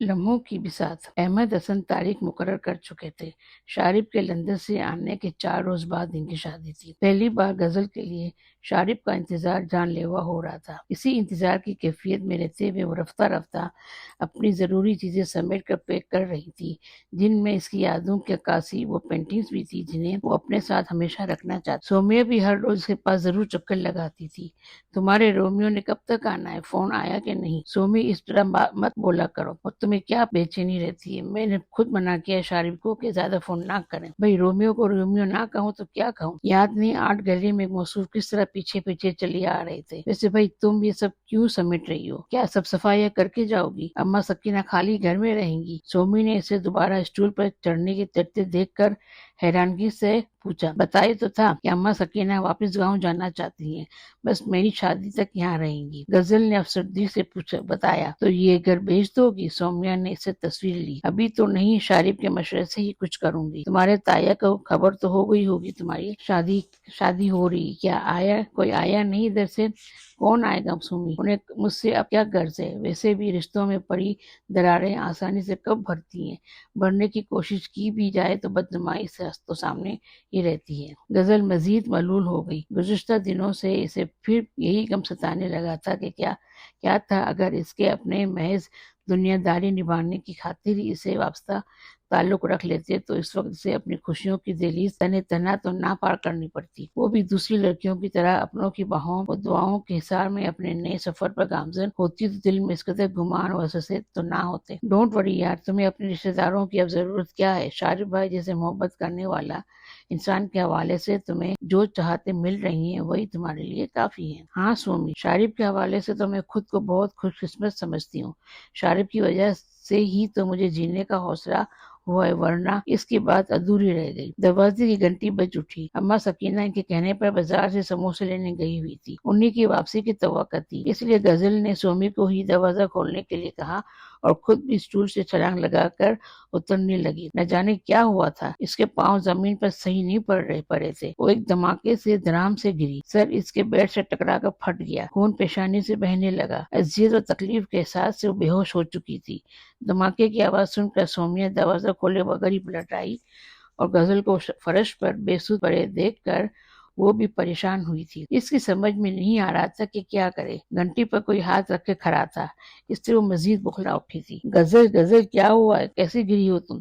لمحوں کی بساط۔ احمد حسن تاریخ مقرر کر چکے تھے۔ شارب کے لندن سے آنے کے 4 روز بعد ان کی شادی تھی۔ پہلی بار غزل کے لیے شارب کا انتظار جان لیوا ہو رہا تھا۔ اسی انتظار کی کیفیت میں رہتے ہوئے وہ رفتہ رفتہ اپنی ضروری چیزیں سمیٹ کر پیک کر رہی تھی، جن میں اس کی یادوں کی عکاسی وہ پینٹنگز بھی تھی جنہیں وہ اپنے ساتھ ہمیشہ رکھنا چاہتی۔ سومیا بھی ہر روز اس کے پاس ضرور چکر لگاتی تھی۔ تمہارے رومیو نے کب تک آنا ہے؟ فون آیا کہ نہیں؟ سومی اس طرح مت بولا کرو، اور تمہیں کیا بے چینی رہتی ہے؟ میں نے خود منع کیا ہے شارب کو کہ زیادہ فون نہ کریں۔ بھئی رومیو کو رومیو نہ کہوں تو کیا کہوں؟ یاد نہیں 8 گلی میں موصوف کس طرح پیچھے پیچھے چلی آ رہے تھے۔ ویسے بھئی تم یہ سب کیوں سمیٹ رہی ہو؟ کیا سب صفائیاں کر کے جاؤ گی؟ اماں سکینہ خالی گھر میں رہیں گی؟ سومی نے اسے دوبارہ اسٹول پر چڑھنے کے ترتے دیکھ کر حیرانگی سے پوچھا۔ بتایا تو تھا کہ اماں سکینہ واپس گاؤں جانا چاہتی ہیں، بس میری شادی تک یہاں رہیں گی۔ غزل نے افسردگی سے پوچھا۔ بتایا تو یہ گھر بیچ دو گی؟ سومیا نے اسے تصویر لی۔ ابھی تو نہیں، شارب کے مشورے سے ہی کچھ کروں گی۔ تمہارے تایا کو خبر تو ہو گئی ہوگی تمہاری شادی ہو رہی؟ کیا کوئی آیا نہیں ادھر سے؟ کون آئے گا سومی؟ انہیں مجھ سے اب کیا غرض ہے؟ ویسے بھی رشتوں میں پڑی دراریں آسانی سے کب بھرتی ہیں؟ بھرنے کی کوشش کی بھی جائے تو بدنمائی سے تو سامنے ہی رہتی ہے۔ غزل مزید ملول ہو گئی۔ گزشتہ دنوں سے اسے پھر یہی غم ستانے لگا تھا کہ کیا تھا اگر اس کے اپنے محض دنیا داری نبھانے کی خاطر ہی اسے وابستہ تعلق رکھ لیتے تو اس وقت اسے اپنی خوشیوں کی دہلیز تنے تنہا تو نہ پار کرنی پڑتی، وہ بھی دوسری لڑکیوں کی طرح اپنوں کی باہوں اور دعاؤں کے حصار میں اپنے نئے سفر پر گامزن ہوتی تو دل میں اس قدر گمان و وسوسے تو نہ ہوتے۔ ڈونٹ وری یار، تمہیں اپنے رشتہ داروں کی اب ضرورت کیا ہے؟ شارب بھائی جیسے محبت کرنے والا انسان کے حوالے سے تمہیں جو چاہتے مل رہی ہیں وہی تمہارے لیے کافی ہے۔ ہاں سومی، شارب کے حوالے سے تو میں خود کو بہت خوش قسمت سمجھتی ہوں۔ شارب کی وجہ سے ہی تو مجھے جینے کا حوصلہ ہوا ہے، ورنہ اس کی بات ادھوری رہ گئی۔ دروازے کی گھنٹی بج اٹھی۔ اماں سکینہ ان کے کہنے پر بازار سے سموسے لینے گئی ہوئی تھی۔ انہی کی واپسی کی توقع تھی، اس لیے غزل نے سومی کو ہی دروازہ کھولنے کے لیے کہا اور خود بھی اسٹول سے چھلانگ لگا کر اترنے لگی۔ نہ جانے کیا ہوا تھا، اس کے پاؤں زمین پر صحیح نہیں پڑے تھے۔ وہ ایک دھماکے سے دھڑام سے گری، سر اس کے بیڈ سے ٹکرا کر پھٹ گیا، خون پیشانی سے بہنے لگا۔ اذیت و تکلیف کے احساس سے وہ بے ہوش ہو چکی تھی۔ دھماکے کی آواز سن کر سومیا دروازہ کھولے بغیر ہی پلٹ آئی اور غزل کو فرش پر بے سود پڑے دیکھ کر وہ بھی پریشان ہوئی تھی۔ اس کی سمجھ میں نہیں آ رہا تھا کہ کیا کرے۔ گھنٹی پر کوئی ہاتھ رکھ کے کھڑا تھا، اس سے وہ مزید بخلا اٹھی تھی۔ غزل کیا ہوا ہے؟ کیسے گری ہو تم؟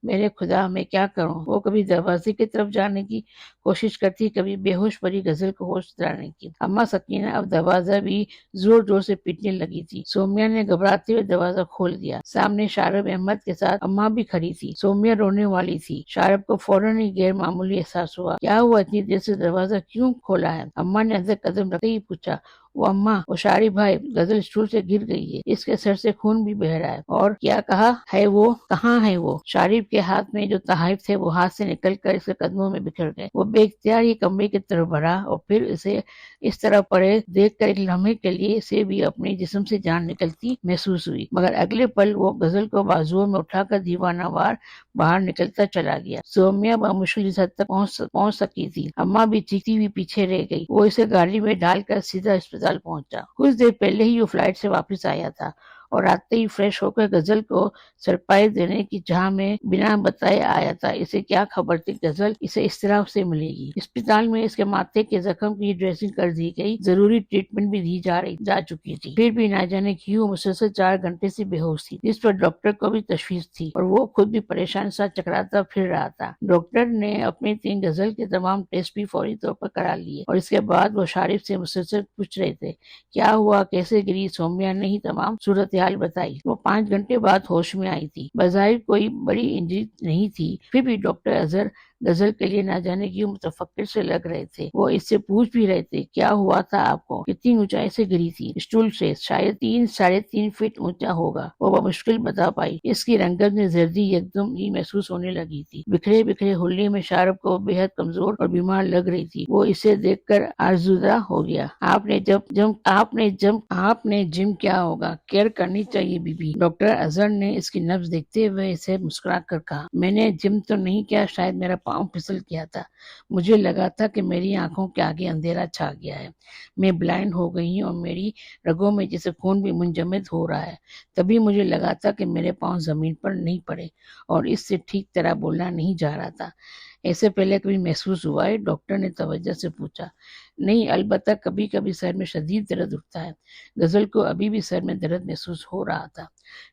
میرے خدا، میں کیا کروں؟ وہ کبھی دروازے کی طرف جانے کی کوشش کرتی، کبھی بے ہوش پڑی غزل کو ہوش دلانے کی۔ اماں سکینہ اب دروازہ بھی زور زور سے پیٹنے لگی تھی۔ سومیا نے گھبراتے ہوئے دروازہ کھول دیا۔ سامنے شارب احمد کے ساتھ اماں بھی کھڑی تھی۔ سومیا رونے والی تھی۔ شارب کو فوراً ہی غیر معمولی احساس ہوا۔ کیا ہوا؟ اتنی دیر سے دروازہ کیوں کھولا ہے؟ اماں نے اندر قدم رکھتے ہی پوچھا۔ وہ اماں، وہ شارب بھائی، غزل اسٹول سے گر گئی ہے، اس کے سر سے خون بھی بہ رہا ہے۔ اور کیا کہا ہے وہ؟ کہاں ہے وہ؟ شارب کے ہاتھ میں جو تحائف تھے وہ ہاتھ سے نکل کر اس کے قدموں میں بکھر گئے۔ وہ بے اختیار ہی کمرے کی طرف بڑھا اور پھر اسے اس طرح پڑے دیکھ کر ایک لمحے کے لیے اسے بھی اپنے جسم سے جان نکلتی محسوس ہوئی، مگر اگلے پل وہ غزل کو بازوؤں میں اٹھا کر دیوانہ وار باہر نکلتا چلا گیا۔ سومیا بمشکل اس حد تک پہنچ سکی تھی۔ اماں بھی چیختی ہوئی پیچھے رہ گئی۔ وہ اسے گاڑی میں ڈال کر سیدھا اسپتال پہنچا۔ کچھ دیر پہلے ہی وہ فلائٹ سے واپس آیا تھا اور آتے ہی فریش ہو کر غزل کو سرپرائز دینے کی چاہ میں بنا بتائے آیا تھا۔ اسے کیا خبر تھی غزل اسے اس طرح سے ملے گی؟ اسپتال میں اس کے ماتھے کے زخم کی ڈریسنگ کر دی گئی، ضروری ٹریٹمنٹ بھی دی جا چکی تھی، پھر بھی نہ جانے کیوں مسلسل 4 گھنٹے سے بے ہوش تھی، جس پر ڈاکٹر کو بھی تشویش تھی اور وہ خود بھی پریشان سا چکراتا پھر رہا تھا۔ ڈاکٹر نے اپنے 3 غزل کے تمام ٹیسٹ بھی فوری طور پر کرا لیے اور اس کے بعد وہ شارب سے مسلسل پوچھ رہے تھے کیا ہوا، کیسے گری۔ سومیا نے ہی تمام صورتحال بتائی۔ وہ 5 گھنٹے بعد ہوش میں آئی تھی۔ بظاہر کوئی بڑی انجری نہیں تھی، پھر بھی ڈاکٹر اظہر غزل کے لیے نہ جانے کیوں متفکر سے لگ رہے تھے۔ وہ اس سے پوچھ بھی رہے تھے کیا ہوا تھا آپ کو، کتنی اونچائی سے گری تھی؟ اسٹول سے شاید 3-3.5 فٹ اونچا ہوگا، وہ بمشکل بتا پائی۔ اس کی رنگت میں زردی یکدم ہی محسوس ہونے لگی تھی۔ بکھرے بکھرے حلیے میں شارب کو بے حد کمزور اور بیمار لگ رہی تھی۔ وہ اسے دیکھ کر آزردہ ہو گیا۔ آپ نے جم کیا ہوگا، کیئر کرنی چاہیے بی بی۔ ڈاکٹر اظہر نے اس کی نبض دیکھتے ہوئے اسے مسکرا کر کہا میں نے جم تو نہیں کیا، شاید میرا پاؤں پھسل گیا تھا۔ مجھے لگا تھا کہ میری آنکھوں کے آگے اندھیرا چھا گیا ہے، میں بلائنڈ ہو گئی ہوں اور میری رگوں میں جیسے خون بھی منجمد ہو رہا ہے۔ تبھی مجھے لگا تھا کہ میرے پاؤں زمین پر نہیں پڑے اور اس سے ٹھیک طرح بولنا نہیں جا رہا تھا۔ ایسے پہلے کبھی محسوس ہوا ہے؟ ڈاکٹر نے توجہ سے پوچھا۔ نہیں، البتہ کبھی کبھی سر میں شدید درد اٹھتا ہے۔ غزل کو ابھی بھی سر میں درد محسوس ہو رہا تھا۔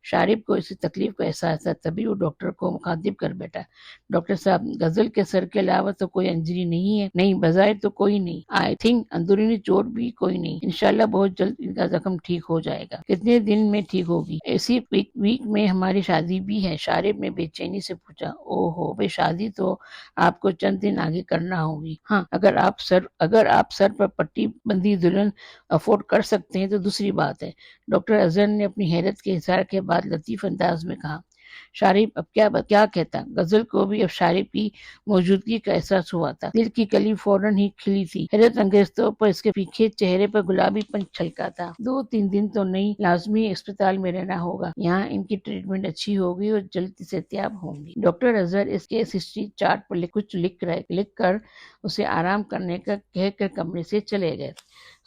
شارب کو اسی تکلیف کا احساس تھا، تبھی وہ ڈاکٹر کو مخاطب کر بیٹھا۔ ڈاکٹر صاحب، غزل کے سر کے علاوہ تو کوئی انجری نہیں ہے؟ نہیں، بظاہر تو کوئی نہیں۔ آئی تھنک اندرونی چوٹ بھی کوئی نہیں۔ انشاءاللہ بہت جلد ان کا زخم ٹھیک ہو جائے گا۔ کتنے دن میں ٹھیک ہوگی؟ اسی ویک میں ہماری شادی بھی ہے، شارب نے بے چینی سے پوچھا۔ اوہ ہو، بھئی شادی تو آپ کو چند دن آگے کرنا ہوگی۔ ہاں، اگر آپ سر پر پٹی بندی دلہن افورڈ کر سکتے ہیں تو دوسری بات ہے، ڈاکٹر اظہر نے اپنی حیرت کے اظہار کے بعد لطیف انداز میں کہا۔ شارب اب کیا کہتا؟ غزل کو بھی اب شارب کی موجودگی کا احساس ہوا تھا۔ دل کی کلی فوراً ہی کھلی تھی۔ حیرت انگیز طور پر اس کے پھیکے چہرے پر گلابی پن چھلکا تھا۔ 2-3 دن تو نہیں، لازمی اسپتال میں رہنا ہوگا۔ یہاں ان کی ٹریٹمنٹ اچھی ہوگی اور جلد صحتیاب ہوں گی۔ ڈاکٹر اظہر اس کیس ہسٹری چارٹ پر کچھ لکھ کر اسے آرام کرنے کا کہہ کر کمرے سے چلے گئے۔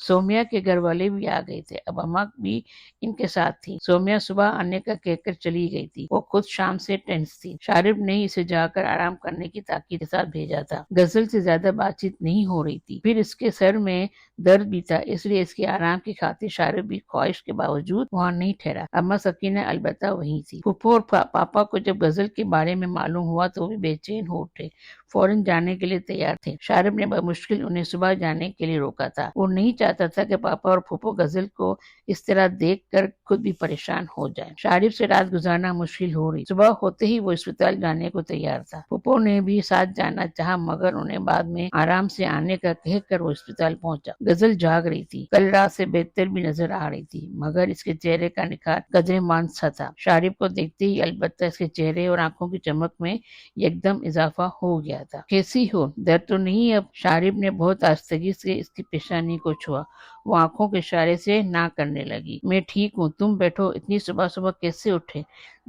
سومیا کے گھر والے بھی آ گئے تھے، اب اماں بھی ان کے ساتھ تھی۔ سومیا صبح آنے کا کہہ کر چلی گئی تھی، وہ خود شام سے ٹینس تھی۔ شارب نے اسے جا کر آرام کرنے کی تاکید کے ساتھ بھیجا تھا۔ غزل سے زیادہ بات چیت نہیں ہو رہی تھی، پھر اس کے سر میں درد بھی تھا، اس لیے اس کے آرام کی خاطر شارب بھی خواہش کے باوجود وہاں نہیں ٹھہرا۔ اماں سکینہ البتہ وہیں تھی۔ پھپھو اور پاپا کو جب غزل کے بارے میں معلوم ہوا تو وہ بھی بے چین ہو اٹھے، فوراً جانے کے لیے تیار تھے۔ شارب نے بمشکل انہیں صبح جانے کے لیے روکا تھا، وہ نہیں چاہتا تھا کہ پاپا اور پھپھو غزل کو اس طرح دیکھ کر خود بھی پریشان ہو جائیں۔ شارب سے رات گزارنا مشکل ہو رہی، صبح ہوتے ہی وہ اسپتال جانے کو تیار تھا۔ پھپھو نے بھی ساتھ جانا چاہا مگر انہیں بعد میں آرام سے آنے کا کہہ کر وہ اسپتال پہنچا۔ غزل جاگ رہی تھی، کل رات سے بہتر بھی نظر آ رہی تھی مگر اس کے چہرے کا نکھار قدرے مان سا تھا۔ شارب کو دیکھتے ہی البتہ اس کے چہرے اور آنکھوں کی چمک میں یکدم اضافہ ہو گیا تھا۔ کیسی ہو؟ درد تو نہیں اب؟ شارب نے بہت آہستگی سے اس کی پیشانی کو چھوا، وہ آنکھوں کے اشارے سے نہ کرنے لگی۔ میں ٹھیک ہوں، تم بیٹھو، اتنی صبح کیسے اٹھے؟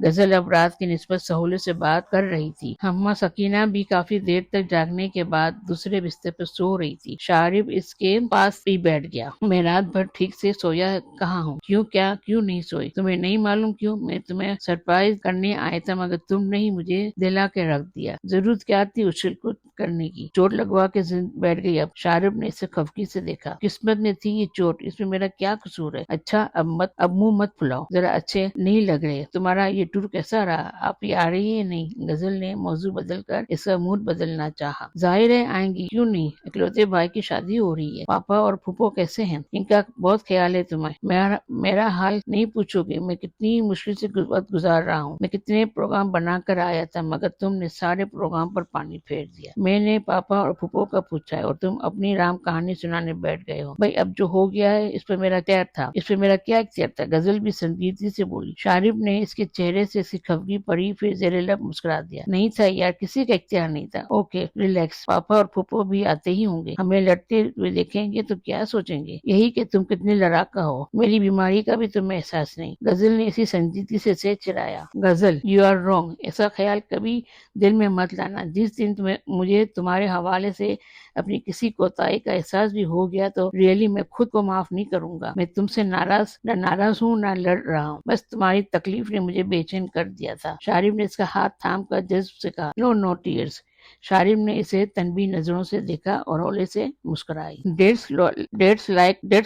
غزل اب رات کی نسبت سہولت سے بات کر رہی تھی۔ اماں سکینہ بھی کافی دیر تک جاگنے کے بعد دوسرے بستر پر سو رہی تھی۔ شارب اس کے پاس بھی بیٹھ گیا۔ میں رات بھر ٹھیک سے سویا کہاں ہوں؟ کیوں نہیں سوئی؟ تمہیں نہیں معلوم کیوں؟ میں تمہیں سرپرائز کرنے آیا تھا مگر تم نے ہی مجھے دلا کے رکھ دیا۔ ضرورت کیا تھی اچھل کود کرنے کی؟ چوٹ لگوا کے بیٹھ گئی اب؟ شارب نے اسے خفگی سے دیکھا۔ قسمت میں تھی یہ چوٹ، اس میں میرا کیا قصور ہے؟ اچھا اب منہ مت پھلاؤ، ذرا اچھے نہیں لگ رہے۔ تمہارا یہ ٹور کیسا رہا؟ آپ یہ آ رہی ہے نہیں؟ غزل نے موضوع بدل کر اس کا موڈ بدلنا چاہا۔ ظاہر ہے آئیں گی، کیوں نہیں؟ اکلوتے بھائی کی شادی ہو رہی ہے۔ پاپا اور پھپھو کیسے ہیں؟ ان کا بہت خیال ہے تمہیں۔ میرا حال نہیں پوچھو گے، میں کتنی مشکل سے وقت گزار رہا ہوں۔ میں کتنے پروگرام بنا کر آیا تھا مگر تم نے سارے پروگرام پر پانی پھیر دیا۔ میں نے پاپا اور پھپھو کا پوچھا ہے اور تم اپنی رام کہانی سنانے بیٹھ گئے ہو۔ بھائی اب جو ہو گیا ہے اس پہ میرا کیا اختیار تھا؟ غزل بھی سنجیدگی سے بولی۔ شارب نے اس کے چہرے سے اس کی خفگی پڑی، پھر زیر لب مسکرا دیا۔ نہیں تھا یار، کسی کا اختیار نہیں تھا۔ اوکے ریلیکس، پاپا اور پھپھو بھی آتے ہی ہوں گے، ہمیں لڑتے ہوئے دیکھیں گے تو کیا سوچیں گے؟ یہی کہ تم کتنے لڑاکا ہو، میری بیماری کا بھی تمہیں احساس نہیں۔ غزل نے اسی سنجیدگی سے چرایا۔ غزل یو آر رانگ، ایسا خیال کبھی دل میں مت لانا۔ جس دن مجھے تمہارے حوالے سے اپنی کسی کوتاہی کا احساس بھی ہو گیا تو ریئلی میں خود کو معاف نہیں کروں گا۔ میں تم سے ناراض ہوں نہ لڑ رہا ہوں، بس تمہاری تکلیف نے مجھے بے چین کر دیا تھا۔ شارب نے اس کا ہاتھ تھام کر جذب سے کہا، نو ٹیئرز۔ شارب نے اسے تنبیہ نظروں سے دیکھا اور ہولے سے مسکرائی۔ That's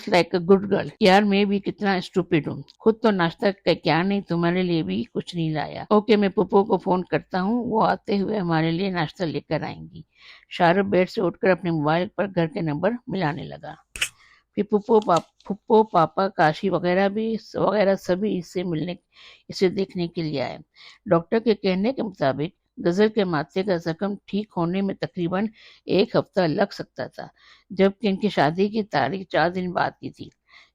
like a good girl۔ یار میں بھی کتنا اسٹوپڈ ہوں، خود تو ناشتہ کیا نہیں، تمہارے لیے بھی کچھ نہیں لایا۔ اوکے میں پھپھو کو فون کرتا ہوں، وہ آتے ہوئے ہمارے لیے ناشتہ لے کر آئیں گی۔ شارب بیڈ سے اٹھ کر اپنے موبائل پر گھر کے نمبر ملانے لگا۔ پھر پھپھو پاپا کاشی وغیرہ سبھی اسے دیکھنے کے لیے آئے۔ ڈاکٹر کے کہنے کے مطابق غزل کے ماتھے کا زخم ٹھیک ہونے میں تقریباً 1 ہفتہ لگ سکتا تھا، جبکہ ان کی شادی کی تاریخ 4 دن بعد کی تھی۔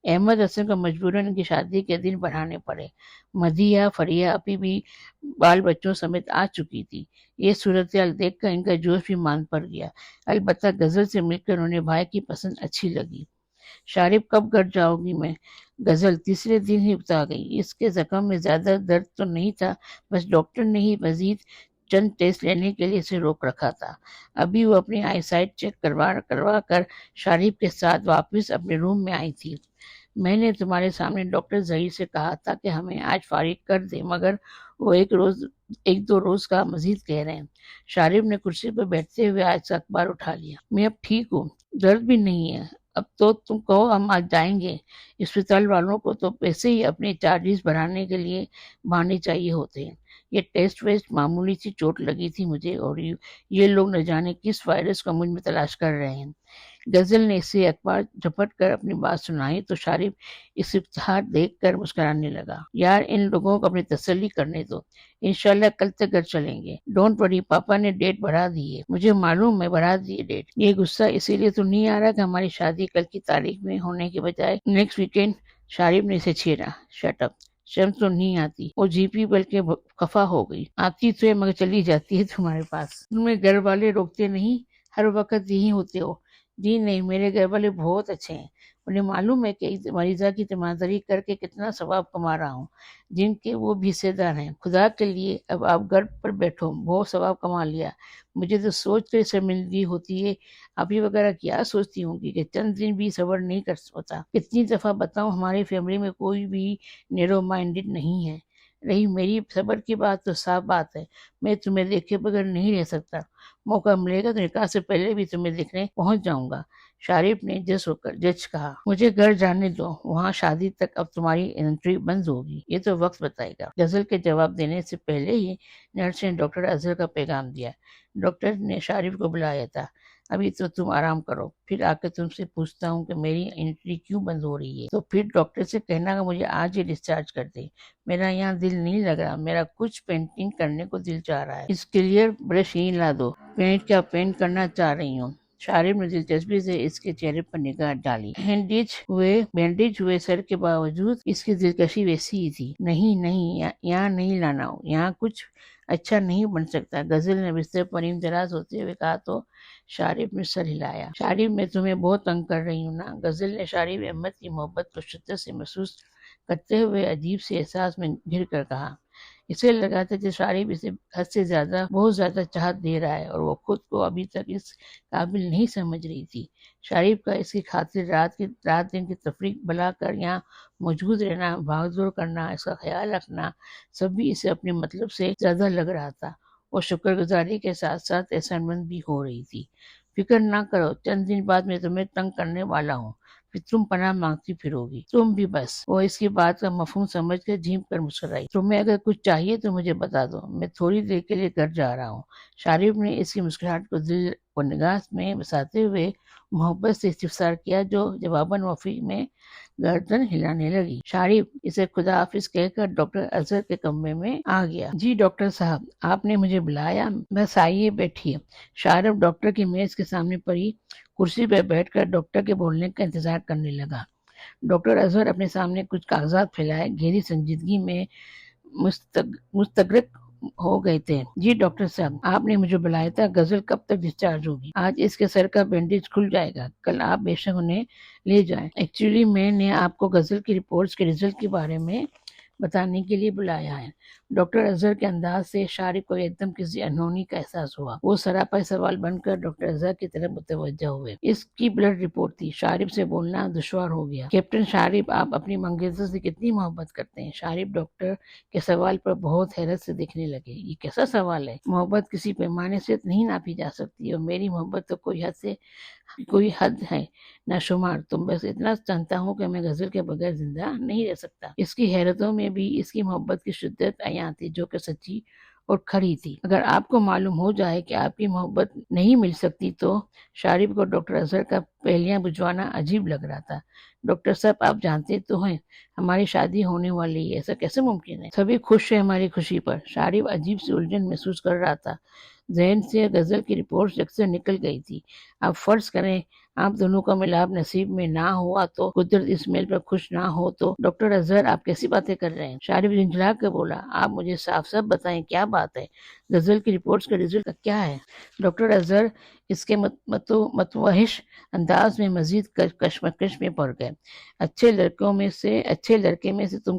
احمد حسن کو مجبوراً ان کی شادی کے دن بڑھانے پڑے۔ مدیحہ فریہ اپی بھی بال بچوں سمیت آ چکی تھی۔ یہ صورتحال دیکھ کر ان کا جوش بھی مان پڑ گیا، البتہ غزل سے مل کر انہیں بھائی کی پسند اچھی لگی۔ شارب کب گھر جاؤ گی؟ میں غزل تیسرے دن ہی بتا گئی۔ اس کے زخم میں زیادہ درد تو نہیں تھا، بس ڈاکٹر نے ہی مزید چند ٹیسٹ لینے کے لیے اسے روک رکھا تھا۔ ابھی وہ اپنی آئی سائٹ چیک کروا کر شارب کے ساتھ واپس اپنے روم میں آئی تھی۔ میں نے تمہارے سامنے ڈاکٹر ظہیر سے کہا تھا کہ ہمیں آج فارغ کر دے، مگر وہ ایک دو روز کا مزید کہہ رہے ہیں۔ شارب نے کرسی پر بیٹھتے ہوئے آج کا اخبار اٹھا لیا۔ میں اب ٹھیک ہوں، درد بھی نہیں ہے۔ اب تو تم کہو ہم آج جائیں گے۔ اسپتال والوں کو تو پیسے ہی اپنے چارجز بڑھانے کے لیے بہانے چاہیے ہوتے ہیں۔ یہ ٹیسٹ ویسٹ معمولی سی چوٹ لگی تھی مجھے، اور یہ لوگ نہ جانے کس وائرس کو مجھ میں تلاش کر رہے ہیں۔ غزل نے اسے اخبار جھپٹ کر اپنی بات سنائی تو شارب اس افتخار دیکھ کر مسکرانے لگا۔ یار ان لوگوں کو اپنی تسلی کرنے دو، انشاءاللہ کل تک گھر چلیں گے۔ ڈونٹ وری، پاپا نے ڈیٹ بڑھا دی ہے، مجھے معلوم ہے بڑھا دی ہے ڈیٹ۔ یہ غصہ اسی لیے تو نہیں آ رہا کہ ہماری شادی کل کی تاریخ میں ہونے کے بجائے نیکسٹ ویکینڈ۔ شارب نے اسے چھیڑا۔ شٹ اپ، شرم تو نہیں آتی؟ وہ جی پی بلکہ خفا ہو گئی۔ آتی تو ہے مگر چلی جاتی ہے تمہارے پاس، تمہیں گھر والے روکتے نہیں؟ ہر وقت یہی ہوتے ہو۔ جی نہیں، میرے گھر والے بہت اچھے ہیں، انہیں معلوم ہے کہ مریضہ کی تیمارداری کر کے کتنا ثواب کما رہا ہوں، جن کے وہ بھی حصے دار ہیں۔ خدا کے لیے اب آپ گھر پر بیٹھو، بہت ثواب کما لیا۔ مجھے تو سوچ کر شرمندگی ہوتی ہے، آپ ہی وغیرہ کیا سوچتی ہوں گی کہ چند دن بھی صبر نہیں کر ہوتا؟ کتنی دفعہ بتاؤں، ہماری فیملی میں کوئی بھی نیرو مائنڈڈ نہیں ہے۔ رہی میری صبر کی بات تو صاف بات ہے، میں تمہیں دیکھے بغیر نہیں رہ سکتا۔ موقع ملے گا تو نکاح سے پہلے بھی تمہیں دیکھنے پہنچ جاؤں گا۔ شارب نے جج کہا۔ مجھے گھر جانے دو، وہاں شادی تک اب تمہاری انٹری بند ہوگی، یہ تو وقت بتائے گا۔ غزل کے جواب دینے سے پہلے ہی نرس نے ڈاکٹر اظہر کا پیغام دیا۔ ڈاکٹر نے شارب کو بلایا تھا۔ ابھی تو تم آرام کرو، پھر آ کے تم سے پوچھتا ہوں کہ میری انٹری کیوں بند ہو رہی ہے، تو پھر ڈاکٹر سے کہنا کہ مجھے آج ہی ڈسچارج کر دے۔ میرا یہاں دل نہیں لگ رہا، میرا کچھ پینٹنگ کرنے کو دل چاہ رہا ہے۔ اس کلیئر برش یہیں لا دو، پینٹ کرنا چاہ رہی ہوں۔ شارب نے دلچسپی سے اس کے چہرے پر نگاہ ڈالی۔ بینڈیج ہوئے سر کے باوجود اس کی دلکشی ویسی ہی تھی۔ نہیں، یہاں نہیں لانا، یہاں کچھ اچھا نہیں بن سکتا، غزل نے بستر پر امتراز ہوتے ہوئے کہا تو شارب نے سر ہلایا۔ شارب میں تمہیں بہت تنگ کر رہی ہوں نا؟ غزل نے شارب احمد کی محبت کو شدت سے محسوس کرتے ہوئے عجیب سے احساس میں گھر کر کہا۔ اسے لگا تھا کہ شارب اسے حد سے زیادہ بہت زیادہ چاہت دے رہا ہے، اور وہ خود کو ابھی تک اس قابل نہیں سمجھ رہی تھی۔ شارب کا اس کی خاطر رات دن کی تفریق بلا کر یہاں موجود رہنا، بھاگ دوڑ کرنا، اس کا خیال رکھنا، سب بھی اسے اپنے مطلب سے زیادہ لگ رہا تھا۔ وہ شکر گزاری کے ساتھ ساتھ احسان مند بھی ہو رہی تھی۔ فکر نہ کرو، چند دن بعد میں تمہیں تنگ کرنے والا ہوں، پھر تم پناہ مانگتی پھرو گی، تم بھی بس۔ وہ اس کی بات کا مفہوم سمجھ کر جھینک کر مسکرائی۔ تمہیں اگر کچھ چاہیے تو مجھے بتا دو، میں تھوڑی دیر کے لیے گھر جا رہا ہوں۔ شارب نے اس کی مسکراہٹ کو دل و نگاہ میں بساتے ہوئے محبت سے استفسار کیا، جو جواباً وفی میں گردن ہلانے لگی۔ شارب اسے خدا حافظ کہہ کر ڈاکٹر اظہر کے کمرے میں آ گیا۔ جی ڈاکٹر صاحب، آپ نے مجھے بلایا؟ بس آئیے بیٹھیے۔ شارب ڈاکٹر کی میز کے سامنے پڑی کرسی پر بیٹھ کر ڈاکٹر کے بولنے کا انتظار کرنے لگا۔ ڈاکٹر اظہر اپنے سامنے کچھ کاغذات پھیلائے گہری سنجیدگی میں مستغرق ہو گئے تھے۔ جی ڈاکٹر صاحب، آپ نے مجھے بلایا تھا، غزل کب تک ڈسچارج ہوگی؟ آج اس کے سر کا بینڈیج کھل جائے گا، کل آپ بے شک انہیں لے جائیں۔ ایکچولی میں نے آپ کو غزل کی رپورٹس کے رزلٹ کے بارے میں بتانے کے لیے بلایا ہے۔ ڈاکٹر اظہر کے انداز سے شارب کو ایک دم کسی انہونی کا احساس ہوا۔ وہ سراپا سوال بن کر ڈاکٹر اظہر کی طرف متوجہ ہوئے۔ اس کی بلڈ رپورٹ تھی۔ شارب سے بولنا دشوار ہو گیا۔ کیپٹن شارب، آپ اپنی منگیتر سے کتنی محبت کرتے ہیں؟ شارب ڈاکٹر کے سوال پر بہت حیرت سے دیکھنے لگے۔ یہ کیسا سوال ہے؟ محبت کسی پیمانے سے نہیں ناپی جا سکتی، اور میری محبت تو کوئی حد ہے نہ شمار۔ تم بس اتنا جانتا ہوں کہ میں غزل کے بغیر زندہ نہیں رہ سکتا۔ اس کی حیرتوں میں بھی اس کی محبت کی شدت عیاں تھی، جو کہ سچی اور کھری تھی۔ اگر آپ کو معلوم ہو جائے کہ آپ کی محبت نہیں مل سکتی تو؟ شارب کو ڈاکٹر اظہر کا پہلیاں بجھوانا عجیب لگ رہا تھا۔ ڈاکٹر صاحب، آپ جانتے تو ہیں ہماری شادی ہونے والی ہے، ایسا کیسے ممکن ہے؟ سبھی خوش ہیں ہماری خوشی پر۔ شارب عجیب سی الجھن محسوس کر رہا تھا۔ ذہن سے غزل کی رپورٹ اکثر نکل گئی تھی۔ اب فرض کریں آپ دونوں کا ملاپ نصیب میں نہ ہوا تو، قدرت اس میل پر خوش نہ ہو تو؟ ڈاکٹر اظہر، آپ کیسی باتیں کر رہے ہیں؟ شارب جھنجھلا کر بولا۔ آپ مجھے صاف صاف بتائیں کیا بات ہے؟ غزل کی رپورٹس کا رزلٹ کیا ہے؟ ڈاکٹر اظہر اس کے متوحش انداز میں مزید کشمکش میں پڑ گئے۔ اچھے لڑکے میں سے تم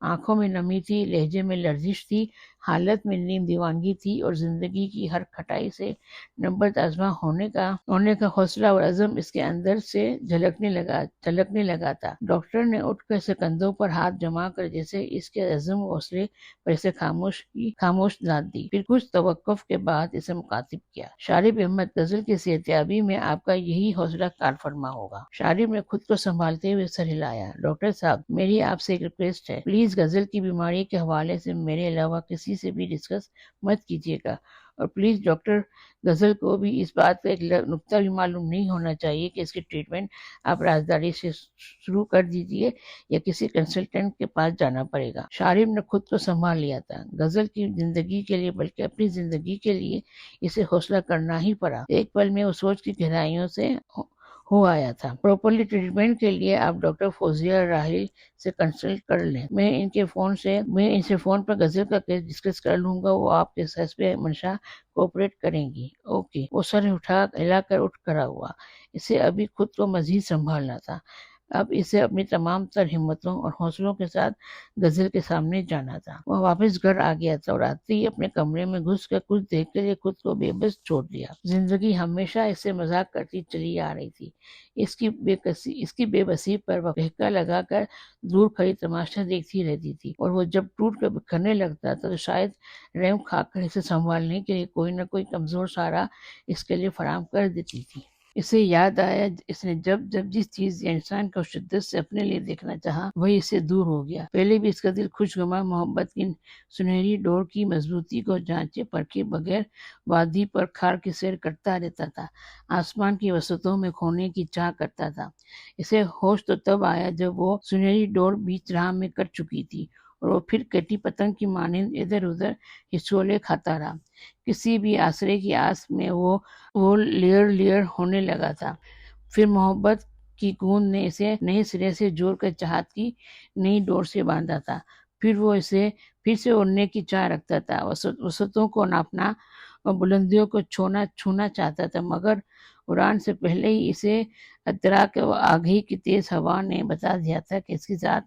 آنکھوں میں نمی تھی، لہجے میں لرزش تھی، حالت میں نیم دیوانگی تھی، اور زندگی کی ہر کھٹائی سے نبرد آزما ہونے کا حوصلہ اور عزم اس کے اندر سے جھلکنے لگا تھا۔ ڈاکٹر نے اٹھ کر اسے کندھوں پر ہاتھ جما کر جیسے اس کے عزم و حوصلے پر اسے خاموش داد دی، پھر کچھ توقف کے بعد اسے مخاطب کیا۔ شارب احمد، غزل کی صحتیابی میں آپ کا یہی حوصلہ کار فرما ہوگا۔ شارب نے خود کو سنبھالتے ہوئے سر ہلایا۔ ڈاکٹر صاحب، میری آپ سے ایک ریکویسٹ ہے، پلیز غزل کی بیماری کے حوالے سے میرے علاوہ کسی سے بھی ڈسکس مت کیجیے گا، اور پلیز ڈاکٹر، غزل کو بھی اس بات کا ایک نقطہ بھی معلوم نہیں ہونا چاہیے کہ اس کی ٹریٹمنٹ آپ رازداری سے شروع کر دیجیے یا کسی کنسلٹنٹ کے پاس جانا پڑے گا۔ شارب نے خود کو سنبھال لیا تھا۔ غزل کی زندگی کے لیے بلکہ اپنی زندگی کے لیے اسے حوصلہ کرنا ہی پڑا۔ ایک پل میں وہ سوچ کی گہرائیوں سے ہو آیا تھا۔ پراپرلی ٹریٹمنٹ کے لیے آپ ڈاکٹر فوزیہ راحیل سے کنسلٹ کر لیں۔ میں ان سے فون پر غزل کا کیس ڈسکس کر لوں گا، وہ آپ کے حسب منشا کوآپریٹ کریں گی۔ اوکے۔ وہ سر ہلا کر اٹھ کھڑا ہوا۔ اسے ابھی خود کو مزید سنبھالنا تھا۔ اب اسے اپنی تمام تر ہمتوں اور حوصلوں کے ساتھ غزل کے سامنے جانا تھا۔ وہ واپس گھر آ گیا تھا اور آتے ہی اپنے کمرے میں گھس کر کچھ دیر کے لیے خود کو بے بس چھوڑ دیا۔ زندگی ہمیشہ اس سے مذاق کرتی چلی آ رہی تھی۔ اس کی بے بسی پر وہ ٹھہکا لگا کر دور کھڑی تماشا دیکھتی رہتی تھی، اور وہ جب ٹوٹ کر بکھرنے لگتا تھا تو شاید رحم کھا کر اسے سنبھالنے کے لیے کوئی نہ کوئی کمزور سہارا اس کے لیے فراہم کر دیتی تھی۔ اسے یاد آیا اس نے جب جس چیز یا انسان کو شدت سے اپنے لیے دیکھنا چاہا وہی اس سے دور ہو گیا۔ پہلے بھی اس کا دل خوشگواں محبت کی سنہری ڈور کی مضبوطی کو جانچے پرکھے بغیر وادی پر کھار کی سیر کرتا رہتا تھا، آسمان کی وسعتوں میں کھونے کی چاہ کرتا تھا۔ اسے ہوش تو تب آیا جب وہ سنہری ڈور بیچ راہ میں کٹ چکی تھی، اور وہ پھر کٹی پتنگ کی مانند ادھر ادھر ہچولے کھاتا رہا۔ کسی بھی آسرے کی آس میں وہ لیئر ہونے لگا تھا۔ پھر محبت کی گوند نے اسے نئے سرے سے جوڑ کر چاہت کی نئی ڈور سے باندھا تھا۔ پھر وہ اسے پھر سے اڑنے کی چاہ رکھتا تھا، وسعتوں کو ناپنا اور بلندیوں کو چھونا چاہتا تھا، مگر اڑان سے پہلے ہی اسے ادراک آگہی کی تیز ہوا نے بتا دیا تھا کہ اس کی ذات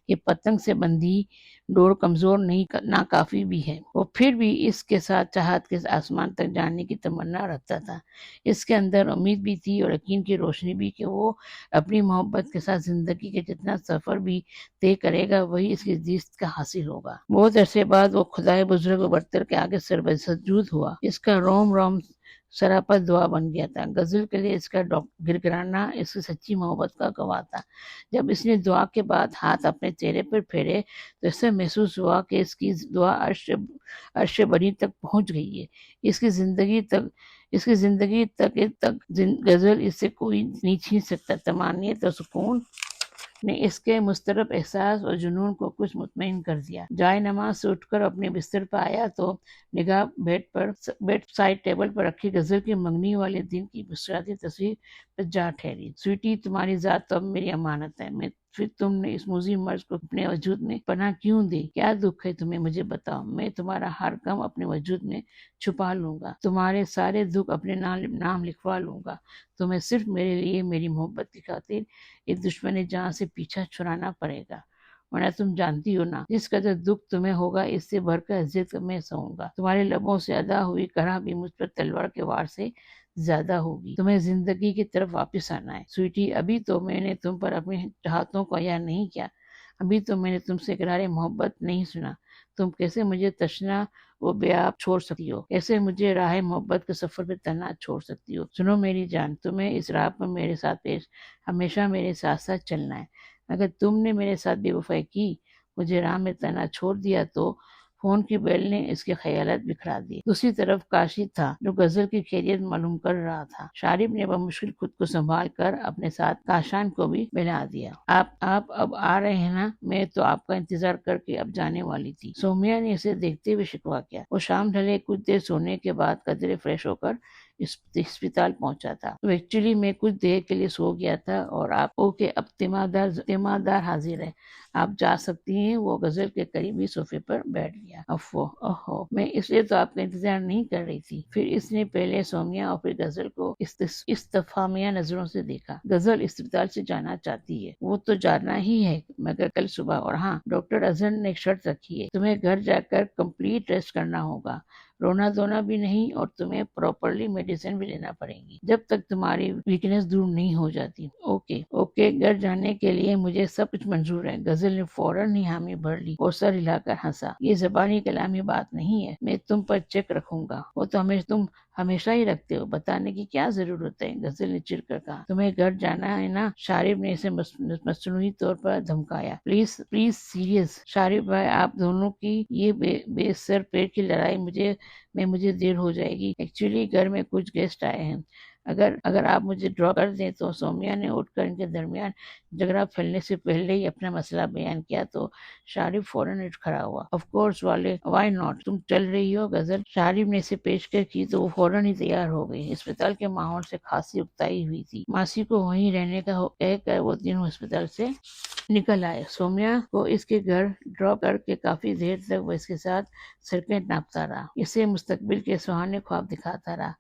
کی پتنگ سے بندھی ڈور کمزور ناکافی بھی ہے۔ وہ پھر بھی اس کے ساتھ چاہت کے آسمان تک جانے کی تمنا رکھتا تھا۔ اس کے اندر امید بھی تھی اور یقین کی روشنی بھی کہ وہ اپنی محبت کے ساتھ زندگی کے جتنا سفر بھی طے کرے گا وہی اس کی جیت کا حاصل ہوگا۔ بہت عرصے بعد وہ خدائے بزرگ و برتر کے آگے سجود ہوا۔ اس کا روم سراپا دعا بن گیا تھا۔ غزل کے لیے اس کا گرگرانا اس کی سچی محبت کا گواہ تھا۔ جب اس نے دعا کے بعد ہاتھ اپنے چہرے پر پھیرے تو اسے محسوس ہوا کہ اس کی دعا عرش بری تک پہنچ گئی ہے۔ اس کی زندگی تک غزل اس سے کوئی نہیں چھین سکتا۔ طمانینت اور سکون نے اس کے مضطرب احساس اور جنون کو کچھ مطمئن کر دیا۔ جائے نماز سے اٹھ کر اپنے بستر پر آیا تو نگاہ بیڈ سائڈ ٹیبل پر رکھی غزل کی منگنی والے دن کی بسراتی تصویر پر جا ٹھہری۔ سویٹی، تمہاری ذات تو اب میری امانت ہے۔ پھر تم نے اس موذی مرض کو اپنے وجود میں پناہ کیوں دی؟ کیا دکھ ہے تمہیں مجھے بتاؤ، میں تمہارا ہر غم اپنے وجود میں چھپا لوں گا، تمہارے سارے دکھ اپنے نام لکھوا لوں گا۔ تمہیں صرف میرے لیے میری محبت کی خاطر ایک دشمن جہاں سے پیچھا چھڑانا پڑے گا، ورنہ تم جانتی ہو نا جس قدر دکھ تمہیں ہوگا اس سے بڑھ کر اذیت میں سہوں گا۔ تمہارے لبوں سے ادا ہوئی کرہ بھی مجھ پر تلوار کے وار سے زیادہ ہوگی۔ تمہیں زندگی کی طرف واپس آنا ہے سویٹی۔ ابھی تو میں نے تم پر اپنی چاہتوں کو عیاں نہیں کیا، ابھی تو میں نے تم سے اقرار محبت نہیں سنا۔ تم کیسے مجھے تشنا و بے آب چھوڑ سکتی ہو، کیسے مجھے راہ محبت کے سفر پہ تنہا چھوڑ سکتی ہو؟ سنو میری جان، تمہیں اس راہ پر میرے ساتھ ہمیشہ میرے ساتھ چلنا ہے۔ اگر تم نے میرے ساتھ بے وفائی کی، مجھے راہ میں تنہا چھوڑ دیا تو فون کی بیل نے اس کے خیالات بکھرا دیے۔ دوسری طرف کاشی تھا جو غزل کی خیریت معلوم کر رہا تھا۔ شارب نے بمشکل خود کو سنبھال کر اپنے ساتھ کاشان کو بھی ملا دیا۔ آپ اب آ رہے ہیں نا؟ میں تو آپ کا انتظار کر کے اب جانے والی تھی، سومیا نے اسے دیکھتے ہوئے شکوہ کیا۔ وہ شام ڈھلے کچھ دیر سونے کے بعد قدرے فریش ہو کر اسپتال پہنچا تھا۔ تو ایکچولی میں کچھ دیر کے لیے سو گیا تھا اور آپ اوکے اب تیماردار حاضر ہے، آپ جا سکتی ہیں۔ وہ غزل کے قریبی صوفے پر بیٹھ گیا۔ اوہو، میں اس لیے تو آپ کا انتظار نہیں کر رہی تھی۔ پھر اس نے پہلے سومیا اور پھر غزل کو استفہامیہ نظروں سے دیکھا۔ غزل اسپتال سے جانا چاہتی ہے، وہ تو جانا ہی ہے مگر کل صبح، اور ہاں ڈاکٹر اظہر نے ایک شرط رکھی ہے، تمہیں گھر جا کر کمپلیٹ ریسٹ کرنا ہوگا، رونا دھونا بھی نہیں، اور تمہیں پراپرلی میڈیسن بھی لینا پڑے گی جب تک تمہاری ویکنس دور نہیں ہو جاتی۔ اوکے، گھر جانے کے لیے مجھے سب کچھ منظور ہے۔ غزل نے فوراً ہی حامی بھر لی اور سر ہلا کر ہنسا۔ یہ زبانی کلامی بات نہیں ہے، میں تم پر چیک رکھوں گا۔ وہ تو تم ہمیشہ ہی رکھتے ہو، بتانے کی کیا ضرورت ہے؟ غزل نے چڑ کر کہا۔ تمہیں گھر جانا ہے نا؟ شارب نے اسے مصنوعی طور پر دھمکایا۔ پلیز سیریس شارب بھائی، آپ دونوں کی یہ بے سر پیٹ کی لڑائی مجھے دیر ہو جائے گی۔ ایکچولی گھر میں کچھ گیسٹ آئے ہیں، اگر آپ مجھے ڈراپ کر دیں تو۔ سومیا نے اٹھ کر ان کے درمیان جھگڑا پھیلنے سے پہلے ہی اپنا مسئلہ بیان کیا تو شارب فوراً اٹھ کھڑا ہوا۔ آف کورس وائی ناٹ، تم چل رہی ہو غزل؟ شارب نے اسے پیشکش کی تو وہ فوراً ہی تیار ہو گئی۔ اسپتال کے ماحول سے خاصی اکتائی ہوئی تھی۔ ماسی کو وہیں رہنے کا کہہ کر وہ تینوں اسپتال سے نکل آئے۔ سومیا کو اس کے گھر ڈراپ کر کے کافی دیر تک وہ اس کے ساتھ سڑکیں ناپتا رہا، اسے مستقبل کے سہانے خواب دکھاتا رہا،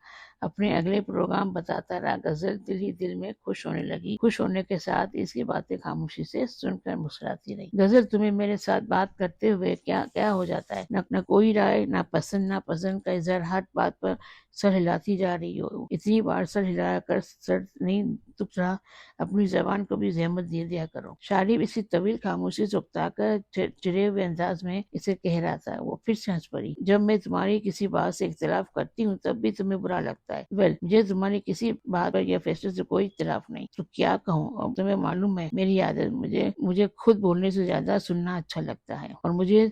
اپنے اگلے پروگرام بتاتا رہا۔ غزل دل ہی دل میں خوش ہونے لگی، خوش ہونے کے ساتھ اس کی باتیں خاموشی سے سن کر مسکراتی رہی۔ غزل، تمہیں میرے ساتھ بات کرتے ہوئے کیا ہو جاتا ہے؟ نہ کوئی رائے، نہ پسند کا اظہار، ہر بات پر سر ہلاتی جا رہی ہو۔ اتنی بار سر ہلا کر سر نہیں دکھ رہا، اپنی زبان کو بھی زحمت دے دیا کرو۔ شارب اسی طویل خاموشی سے اکتا کر چڑے ہوئے انداز میں اسے کہہ رہا تھا۔ وہ پھر سے ہنس پڑی۔ جب میں تمہاری کسی بات سے اختلاف کرتی ہوں تب بھی تمہیں برا لگتا ہے۔ مجھے تمہاری کسی بات پر یا فیصلے سے کوئی اختلاف نہیں، تو کیا کہوں؟ اور تمہیں معلوم ہے میری عادت، مجھے خود بولنے سے زیادہ سننا اچھا لگتا ہے، اور مجھے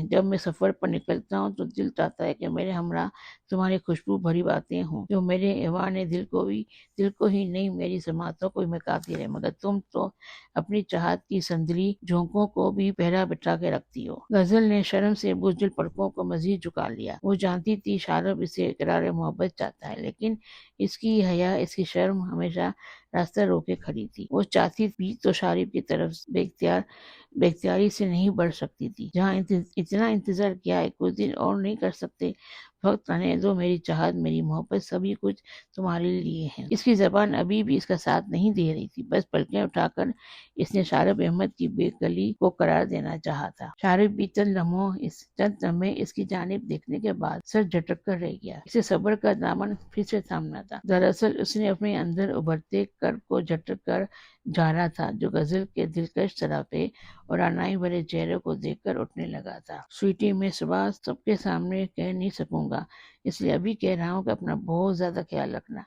جب میں سفر پر نکلتا ہوں تو دل چاہتا ہے کہ میرے ہمراہ تمہاری خوشبو بھری باتیں ہوں جو میرے ایوان دل کو ہی نہیں میری سماعتوں کو بھی مہکاتی رہے، مگر تم تو اپنی چاہت کی سندلی جھونکوں کو بھی پہرا بٹھا کے رکھتی ہو۔ غزل نے شرم سے بزدل پلکوں کو مزید جھکا لیا۔ وہ جانتی تھی شارب اسے اقرار محبت چاہتا ہے، لیکن اس کی حیا، اس کی شرم ہمیشہ راستہ روکے کھڑی تھی۔ وہ چاہتی بھی تو شارب کی طرف بے اختیاری سے نہیں بڑھ سکتی تھی۔ جہاں اتنا انتظار کیا ہے، کچھ دن اور نہیں کر سکتے؟ وقت آنے دو، میری چاہت، میری محبت، سبھی کچھ تمہارے لیے ہے۔ اس کی زبان ابھی بھی اس کا ساتھ نہیں دے رہی تھی، بس پلکیں اٹھا کر اس نے شارب احمد کی بے کلی کو قرار دینا چاہا تھا۔ شارب بھی چند لمحے اس کی جانب دیکھنے کے بعد سر جھٹک کر رہ گیا۔ اسے صبر کا دامن پھر سے تھامنا تھا۔ دراصل اس نے اپنے اندر ابھرتے کرب کو جھٹک کر جھاڑا تھا جو غزل کے دلکش سراپے اور عنائی بھرے چہرے کو دیکھ کر اٹھنے لگا تھا۔ سویٹی، میں صبح سب کے سامنے کہہ نہیں سکوں گا، اس لیے ابھی کہہ رہا ہوں کہ اپنا بہت زیادہ خیال رکھنا۔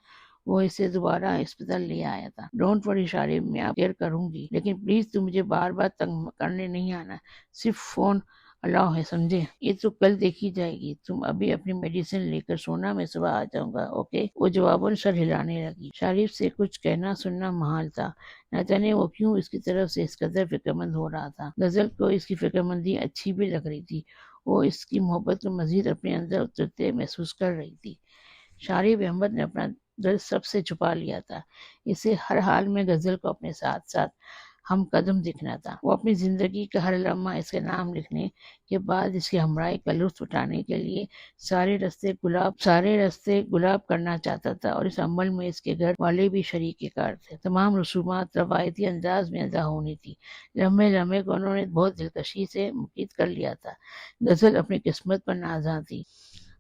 وہ اسے دوبارہ اسپتال لے آیا تھا۔ ڈونٹ وری شارب، میں آپ کیئر کروں گی، لیکن پلیز تم مجھے بار بار تنگ کرنے نہیں آنا، صرف فون الاؤ ہے، سمجھے؟ یہ تو کل دیکھی جائے گی، تم ابھی اپنی میڈیسن لے کر سونا، میں صبح آ جاؤں گا، اوکے؟ وہ جواباً سر ہلانے لگی۔ شارب سے کچھ کہنا سننا محال تھا، نہ جانے وہ کیوں اس کی طرف سے اس قدر فکرمند ہو رہا تھا۔ غزل کو اس کی فکرمندی اچھی بھی لگ رہی تھی، وہ اس کی محبت کو مزید اپنے اندر اترتے محسوس کر رہی تھی۔ شارب احمد نے اپنا درد سب سے چھپا لیا تھا، اسے ہر حال میں غزل کو اپنے ساتھ ہم قدم دیکھنا تھا۔ وہ اپنی زندگی کا ہر لمحہ اس کے نام لکھنے کے بعد اس کی ہمراہی کا لطف اٹھانے کے لیے سارے رستے گلاب کرنا چاہتا تھا، اور اس عمل میں اس کے گھر والے بھی شریک کار تھے۔ تمام رسومات روایتی انداز میں ادا ہونی تھی، لمحے کو انہوں نے بہت دلکشی سے مقید کر لیا تھا۔ غزل اپنی قسمت پر نازاں تھی،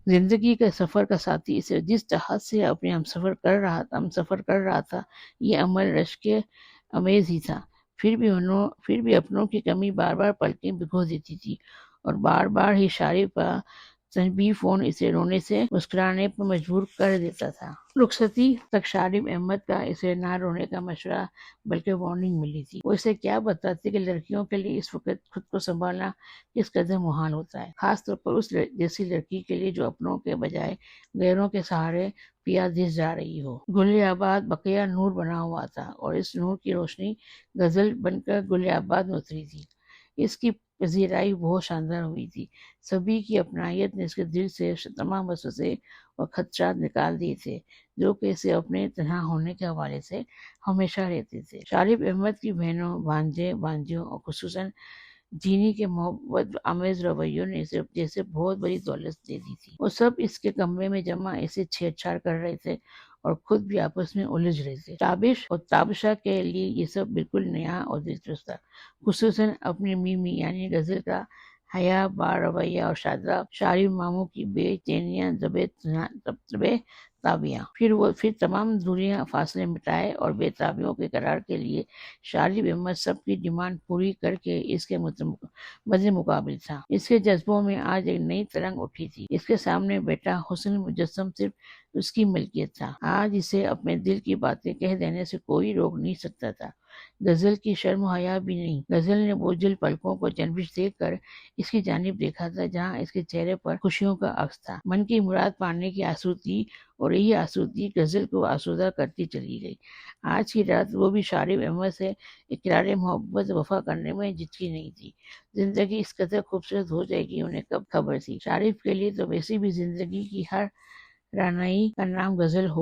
زندگی کا سفر کا ساتھی اسے جس چاہت سے اپنے ہم سفر کر رہا تھا، یہ عمل رشک امیز ہی تھا۔ پھر بھی اپنوں کی کمی بار بار پلکیں بھگو دیتی تھی، اور بار بار ہی شارب کا تنبیہی فون اسے رونے سے مسکرانے پر مجبور کر دیتا تھا۔ رخصتی تک شارب احمد کا اسے نہ رونے کا مشورہ بلکہ وارننگ ملی تھی۔ وہ اسے کیا بتاتے کہ لڑکیوں کے لیے اس وقت خود کو سنبھالنا کس قدر محال ہوتا ہے، خاص طور پر اس جیسی لڑکی کے لیے جو اپنوں کے بجائے غیروں کے سہارے پیا دس جا رہی ہو۔ گل آباد بقیہ نور بنا ہوا تھا، اور اس نور کی روشنی غزل بن کر گل آباد میں اتری تھی۔ اس کی پذیرائی بہت شاندار ہوئی تھی۔ سبھی کی اپنائیت نے اس کے دل سے تمام وسوسے اور خدشات نکال دیے تھے جو کہ اسے اپنے تنہا ہونے کے حوالے سے ہمیشہ رہتے تھے۔ شارف احمد کی بہنوں، بھانجے، بھانجیوں اور خصوصاً جینی کے محبت آمیز رویوں نے اسے جیسے بہت بڑی دولت دے دی تھی۔ وہ سب اس کے کمرے میں جمع ایسے چھیڑ چھاڑ کر رہے تھے اور خود بھی آپس میں الجھ رہے تھے۔ تابش اور تابشہ کے لیے یہ سب بالکل نیا اور دلچسپ تھا، خصوصاً اپنی میمی یعنی غزل کا حیا بار رویہ اور شارف ماموں کی بے چینیاں دبے تابیاں۔ پھر تمام دوریاں فاصلے مٹائے اور بے تابیوں کے قرار کے لیے شارف احمد سب کی ڈیمانڈ پوری کر کے اس کے مد مقابل تھا۔ اس کے جذبوں میں آج ایک نئی ترنگ اٹھی تھی۔ اس کے سامنے بیٹا حسن مجسم صرف اس کی ملکیت تھا۔ آج اسے اپنے دل کی باتیں کہہ دینے سے کوئی روک نہیں سکتا تھا۔ غزل کی شرم و حیا بھی نہیں۔ غزل نے بوجھل پلکوں کو جنبش دیکھ کر اس کی جانب دیکھا تھا جہاں اس کے چہرے پر خوشیوں کا عکس تھا۔ من کی مراد پانے کی آسودگی، اور یہی آسودگی غزل کو آسودہ کرتی چلی گئی۔ آج کی رات وہ بھی شارف احمد سے اقرار محبت وفا کرنے میں جھجکی نہیں تھی۔ زندگی اس قدر خوبصورت ہو جائے گی انہیں کب خبر تھی۔ شارف کے لیے تو ویسے بھی زندگی کی ہر رعنائی کا نام غزل ہو